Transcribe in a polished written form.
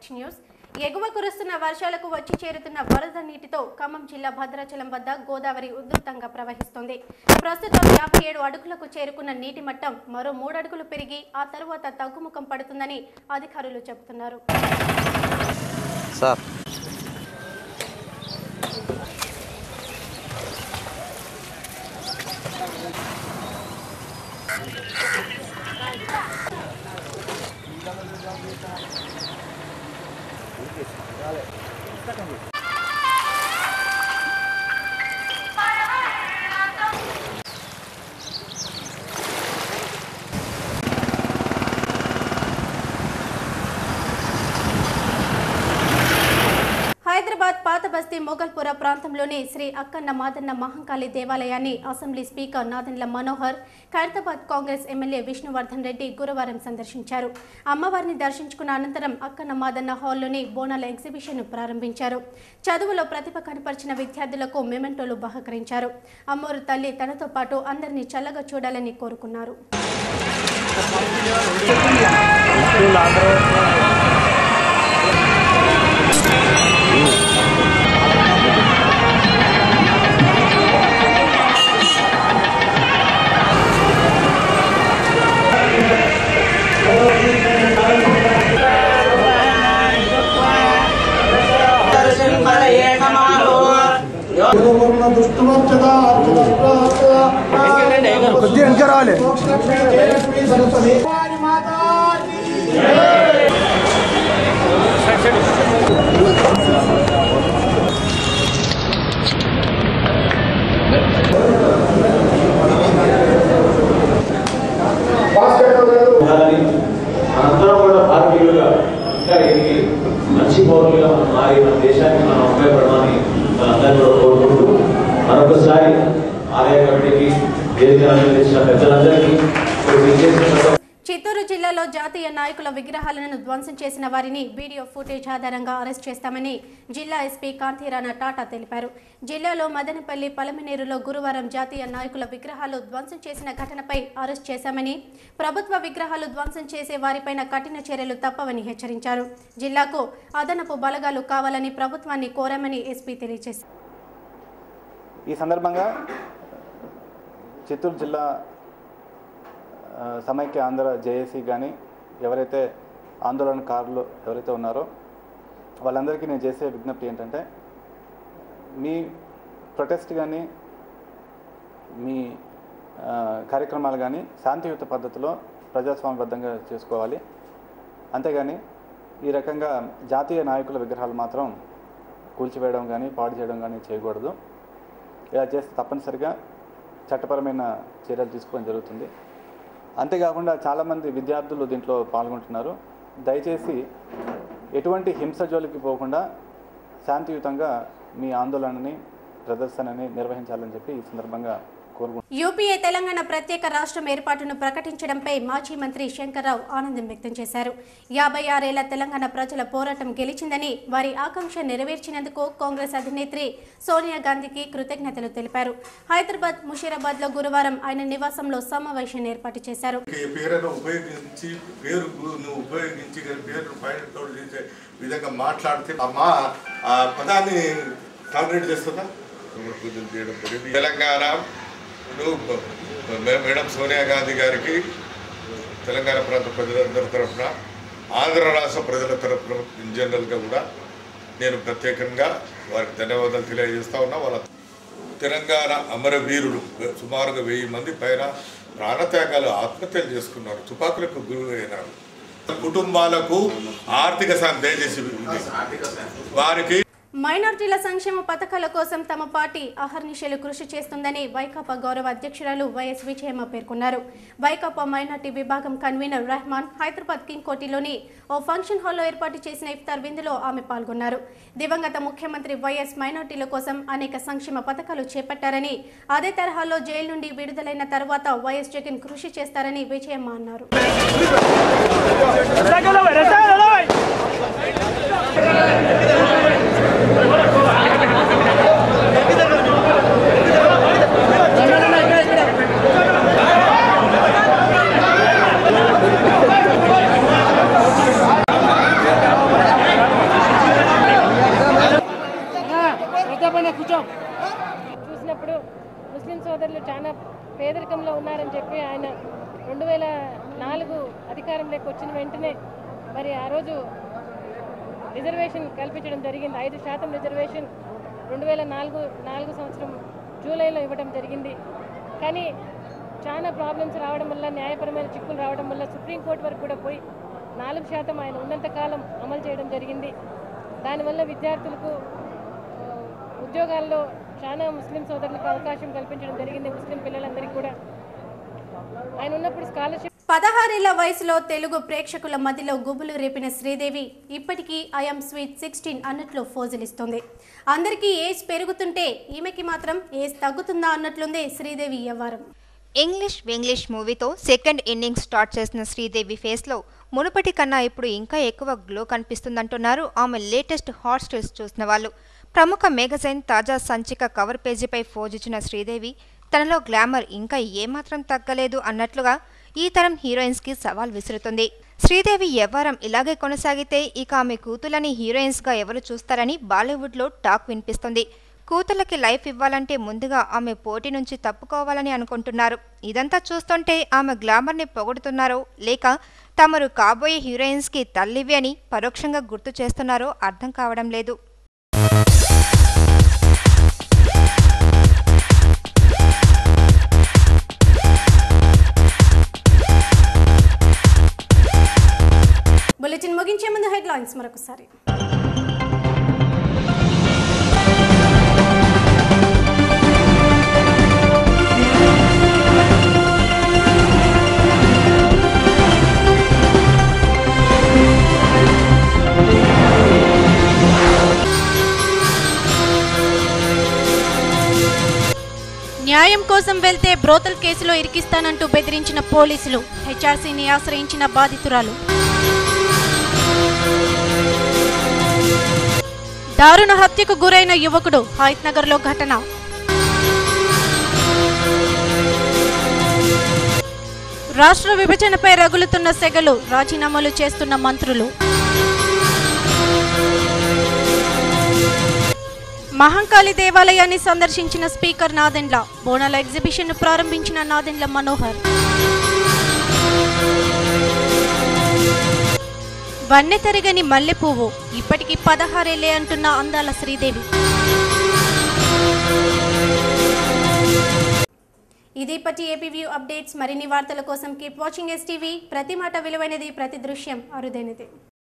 Touch news. ఎగువ కురుస్తున్న వర్షాలకు వచ్చి చేరుతున్న వరద నీటితో ఖమ్మం జిల్లా భద్రాచలం వద్ద గోదావరి ఉధృతంగా ప్రవహిస్తుంది. ప్రస్తుతం 57 అడుగులకు చేరుకున్న నీటి మట్టం మరో 3 అడుగులు పెరిగి ఆ తర్వాత తగ్గుముఖం పడుతుందని అధికారులు చెబుతున్నారు. హైదరాబాద్ పాత బస్తీ మొగల్పుర ప్రాంతంలోని శ్రీ అక్కన్న మాదన్న మహంకాళి దేవాలయాన్ని assembly speaker Nadendla Manohar, Khairatabad Congress MLA Vishnuvardhan Reddy గురువారం సందర్శించారు. అమ్మవారిని దర్శించుకున్న అనంతరం అక్కన్న మాదన్న హాల్లోని బోనాల ఎగ్జిబిషన్ ప్రారంభించారు. చదువులో ప్రతిభ కనపరిచిన విద్యార్థులకు మెమెంటోలు బహకరించారు. అమ్మవారు తల్లి తనతో పాటు అందరినీ చల్లగా చూడాలని కోరుకున్నారు. మంచి పౌరులుగా మనం మారి మన దేశానికి మనం ఉపయోగపడమని మనందరూ కోరుకుంటూ మరొకసారి ఆలయ కమిటీకి పెద్దలందరికీ. చిత్తూరు జిల్లాలో జాతీయ నాయకుల విగ్రహాలను ధ్వంసం చేసిన వారిని వీడియో ఫుటేజ్ ఆధారంగా అరెస్ట్ చేస్తామని జిల్లా ఎస్పీ కాంతిరాణ టాటా తెలిపారు. జిల్లాలో మదనపల్లి, పలమనేరులో గురువారం జాతీయ నాయకుల విగ్రహాలు ధ్వంసం చేసిన ఘటనపై అరెస్ట్ చేశామని, ప్రభుత్వ విగ్రహాలు ధ్వంసం చేసే వారిపైన కఠిన చర్యలు తప్పవని హెచ్చరించారు. జిల్లాకు అదనపు బలగాలు కావాలని ప్రభుత్వాన్ని కోరామని ఎస్పీ తెలియజేశారు. ఈ సందర్భంగా చిత్తూరు జిల్లా సమైక్య ఆంధ్ర జేఏసీ కానీ ఎవరైతే ఆందోళనకారులు ఎవరైతే ఉన్నారో వాళ్ళందరికీ నేను చేసే విజ్ఞప్తి ఏంటంటే, మీ ప్రొటెస్ట్ కానీ మీ కార్యక్రమాలు కానీ శాంతియుత పద్ధతిలో ప్రజాస్వామ్యబద్ధంగా చేసుకోవాలి. అంతేగాని ఈ రకంగా జాతీయ నాయకుల విగ్రహాలు మాత్రం కూల్చివేయడం కానీ పాడు చేయడం కానీ చేయకూడదు. ఇలా చేస్తే తప్పనిసరిగా చట్టపరమైన చర్యలు తీసుకోవడం జరుగుతుంది. అంతేకాకుండా చాలామంది విద్యార్థులు దీంట్లో పాల్గొంటున్నారు. దయచేసి ఎటువంటి హింస జోలికి పోకుండా శాంతియుతంగా మీ ఆందోళనని, ప్రదర్శనని నిర్వహించాలని చెప్పి ఈ సందర్భంగా కోరుకుంటున్నాను. యూపీఏ తెలంగాణ ప్రత్యేక రాష్ట్రం ఏర్పాటును ప్రకటించడంపై మాజీ మంత్రి శంకర్రావు ఆనందం వ్యక్తం చేశారు. 56 ఏళ్ల తెలంగాణ ప్రజల పోరాటం గెలిచిందని, వారి ఆకాంక్ష నెరవేర్చినందుకు కాంగ్రెస్ అధినేత్రి సోనియా గాంధీకి కృతజ్ఞతలు తెలిపారు. హైదరాబాద్, ముషీరాబాద్లో గురువారం ఆయన నివాసంలో సమావేశాన్ని ఏర్పాటు చేశారు. మేడం సోనియా గాంధీ గారికి తెలంగాణ ప్రాంత ప్రజలందరి తరఫున, ఆంధ్ర రాష్ట్ర ప్రజల తరఫున జనరల్గా కూడా నేను ప్రత్యేకంగా వారికి ధన్యవాదాలు తెలియజేస్తా ఉన్నా. వాళ్ళ తెలంగాణ అమరవీరులు సుమారుగా 1000 మంది పైన ప్రాణత్యాగాలు, ఆత్మహత్యలు చేసుకున్నారు, తుపాకులకు గురైనారు. కుటుంబాలకు ఆర్థిక సాయం దయచేసి వారికి మైనార్టీల సంక్షేమ పథకాల కోసం తమ పార్టీ అహర్నిశలు కృషి చేస్తుందని వైకాపా గౌరవ అధ్యక్షురాలు వైఎస్ విజయమ్మ పేర్కొన్నారు. వైకాపా మైనార్టీ విభాగం కన్వీనర్ రెహమాన్ హైదరాబాద్ కింగ్ కోటిలోని ఓ ఫంక్షన్ హాల్లో ఏర్పాటు చేసిన ఇఫ్తార్ విందులో ఆమె పాల్గొన్నారు. దివంగత ముఖ్యమంత్రి వైఎస్ మైనార్టీల కోసం అనేక సంక్షేమ పథకాలు చేపట్టారని, అదే తరహాలో జైలు నుండి విడుదలైన తర్వాత వైఎస్ జగన్ కృషి చేస్తారని విజయమ్మ అన్నారు. పేదరికంలో ఉన్నారని చెప్పి ఆయన 2004 అధికారంలోకి వచ్చిన వెంటనే మరి ఆ రోజు రిజర్వేషన్ కల్పించడం జరిగింది. 5% రిజర్వేషన్ 2004 సంవత్సరం జూలైలో ఇవ్వడం జరిగింది. కానీ చాలా ప్రాబ్లమ్స్ రావడం వల్ల, న్యాయపరమైన చిక్కులు రావడం వల్ల సుప్రీంకోర్టు వరకు కూడా పోయి 4% ఆయన ఉన్నంతకాలం అమలు చేయడం జరిగింది. దానివల్ల విద్యార్థులకు ఉద్యోగాల్లో చాలా ముస్లిం సోదరులకు అవకాశం కల్పించడం జరిగింది. ముస్లిం పిల్లలందరికీ కూడా ఆయన ఉన్నప్పుడు స్కాలర్షిప్ 16 ఏళ్ల వయసులో తెలుగు ప్రేక్షకుల మధ్యలో గుబులు రేపిన శ్రీదేవి ఇప్పటికీ ఐఎమ్ స్వీట్ 16 అన్నట్లు ఫోజులిస్తుంది. అందరికీ ఏజ్ పెరుగుతుంటే ఈమెకి మాత్రం ఏజ్ తగ్గుతుందా అన్నట్లుంది శ్రీదేవి వ్యవహారం. ఇంగ్లీష్ మూవీతో సెకండ్ ఇన్నింగ్స్ స్టార్ట్ చేసిన శ్రీదేవి ఫేస్లో మునుపటి కన్నా ఇప్పుడు ఇంకా ఎక్కువ గ్లో కనిపిస్తుందంటున్నారు ఆమె లేటెస్ట్ హాట్ స్టిల్స్ చూసిన వాళ్ళు. ప్రముఖ మేగజైన్ తాజా సంచిక కవర్ పేజీపై ఫోజిచ్చిన శ్రీదేవి తనలో గ్లామర్ ఇంకా ఏమాత్రం తగ్గలేదు అన్నట్లుగా ఈ తరం హీరోయిన్స్కి సవాల్ విసురుతుంది. శ్రీదేవి వ్యవహారం ఇలాగే కొనసాగితే ఇక ఆమె కూతులని హీరోయిన్స్గా ఎవరు చూస్తారని బాలీవుడ్లో టాక్ వినిపిస్తుంది. కూతుళ్ళకి లైఫ్ ఇవ్వాలంటే ముందుగా ఆమె పోటీ నుంచి తప్పుకోవాలని అనుకుంటున్నారు. ఇదంతా చూస్తుంటే ఆమె గ్లామర్ని పొగుడుతున్నారో లేక తమరు కాబోయే హీరోయిన్స్కి తల్లివి అని పరోక్షంగా గుర్తు చేస్తున్నారో అర్థం కావడం లేదు. బులెటిన్ ముగించే ముందు హెడ్లైన్స్ మరొకసారి. న్యాయం కోసం వెళ్తే బ్రోతల్ కేసులో ఇరికిస్తానంటూ బెదిరించిన పోలీసులు, హెచ్ఆర్సీని ఆశ్రయించిన బాధితురాలు. దారుణ హత్యకు గురైన యువకుడు, హయత్నగర్లో ఘటన. రాష్ట్ర విభజనపై రగులుతున్న సెగలు, రాజీనామాలు చేస్తున్న మంత్రులు. మహంకాళి దేవాలయాన్ని సందర్శించిన స్పీకర్ నాదెండ్ల, బోనాల ఎగ్జిబిషన్ను ప్రారంభించిన నాదెండ్ల మనోహర్. వన్నె తరగని మల్లెపువ్వు, ఇప్పటికీ 16 ఏళ్లే అంటున్న అందాల శ్రీదేవి. ఇది ఇప్పటి ఏపీ వ్యూ అప్డేట్స్. మరిన్ని వార్తల కోసం కీప్ వాచింగ్ ఎస్టీవీ. ప్రతి మాట విలువైనది, ప్రతి దృశ్యం అరుదైనది.